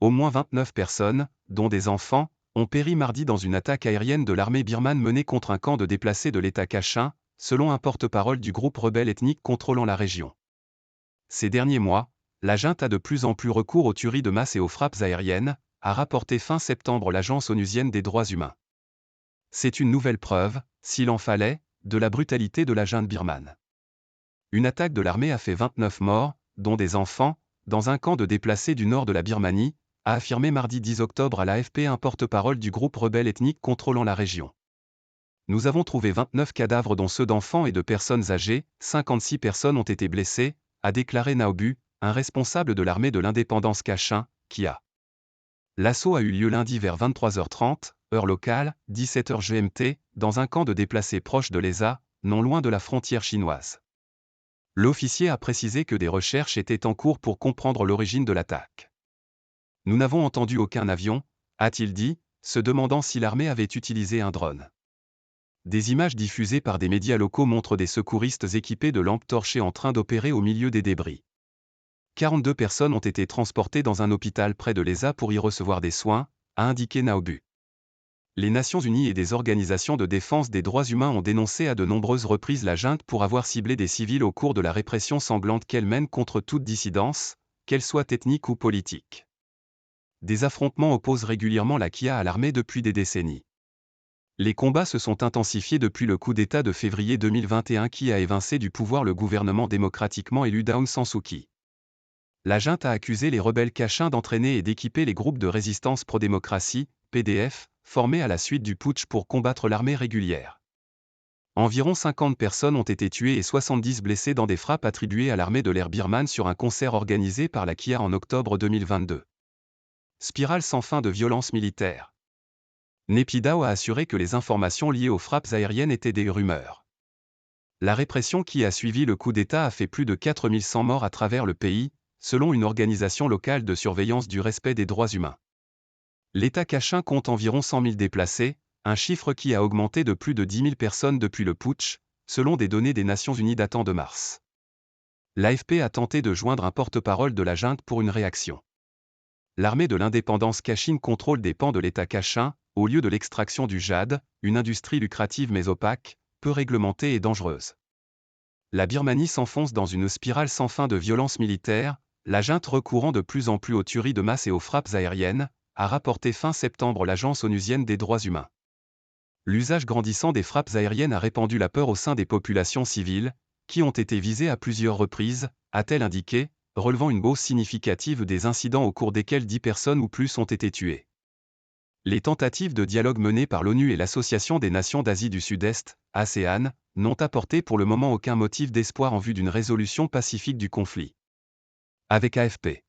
Au moins 29 personnes, dont des enfants, ont péri mardi dans une attaque aérienne de l'armée birmane menée contre un camp de déplacés de l'État Kachin, selon un porte-parole du groupe rebelle ethnique contrôlant la région. Ces derniers mois, la junte a de plus en plus recours aux tueries de masse et aux frappes aériennes, a rapporté fin septembre l'Agence onusienne des droits humains. C'est une nouvelle preuve, s'il en fallait, de la brutalité de la junte birmane. Une attaque de l'armée a fait 29 morts, dont des enfants, dans un camp de déplacés du nord de la Birmanie, a affirmé mardi 10 octobre à l'AFP un porte-parole du groupe rebelle ethnique contrôlant la région. Nous avons trouvé 29 cadavres dont ceux d'enfants et de personnes âgées, 56 personnes ont été blessées, a déclaré Naobu, un responsable de l'armée de l'indépendance Kachin, qui a. L'assaut a eu lieu lundi vers 23h30, heure locale, 17h GMT, dans un camp de déplacés proche de Leza, non loin de la frontière chinoise. L'officier a précisé que des recherches étaient en cours pour comprendre l'origine de l'attaque. Nous n'avons entendu aucun avion, a-t-il dit, se demandant si l'armée avait utilisé un drone. Des images diffusées par des médias locaux montrent des secouristes équipés de lampes torchées en train d'opérer au milieu des débris. 42 personnes ont été transportées dans un hôpital près de Leza pour y recevoir des soins, a indiqué Naobu. Les Nations Unies et des organisations de défense des droits humains ont dénoncé à de nombreuses reprises la junte pour avoir ciblé des civils au cours de la répression sanglante qu'elle mène contre toute dissidence, qu'elle soit ethnique ou politique. Des affrontements opposent régulièrement la KIA à l'armée depuis des décennies. Les combats se sont intensifiés depuis le coup d'État de février 2021 qui a évincé du pouvoir le gouvernement démocratiquement élu d'Aung San Suu Kyi. La junte a accusé les rebelles kachins d'entraîner et d'équiper les groupes de résistance pro-démocratie, PDF, formés à la suite du putsch pour combattre l'armée régulière. Environ 50 personnes ont été tuées et 70 blessées dans des frappes attribuées à l'armée de l'air birmane sur un concert organisé par la KIA en octobre 2022. Spirale sans fin de violence militaire. Naypyidaw a assuré que les informations liées aux frappes aériennes étaient des rumeurs. La répression qui a suivi le coup d'État a fait plus de 4100 morts à travers le pays, selon une organisation locale de surveillance du respect des droits humains. L'État kachin compte environ 100 000 déplacés, un chiffre qui a augmenté de plus de 10 000 personnes depuis le putsch, selon des données des Nations Unies datant de mars. L'AFP a tenté de joindre un porte-parole de la junte pour une réaction. L'armée de l'indépendance kachine contrôle des pans de l'État kachin, au lieu de l'extraction du jade, une industrie lucrative mais opaque, peu réglementée et dangereuse. La Birmanie s'enfonce dans une spirale sans fin de violence militaire, la junte recourant de plus en plus aux tueries de masse et aux frappes aériennes, a rapporté fin septembre l'Agence onusienne des droits humains. L'usage grandissant des frappes aériennes a répandu la peur au sein des populations civiles, qui ont été visées à plusieurs reprises, a-t-elle indiqué, relevant une hausse significative des incidents au cours desquels 10 personnes ou plus ont été tuées. Les tentatives de dialogue menées par l'ONU et l'Association des Nations d'Asie du Sud-Est, ASEAN, n'ont apporté pour le moment aucun motif d'espoir en vue d'une résolution pacifique du conflit. Avec AFP.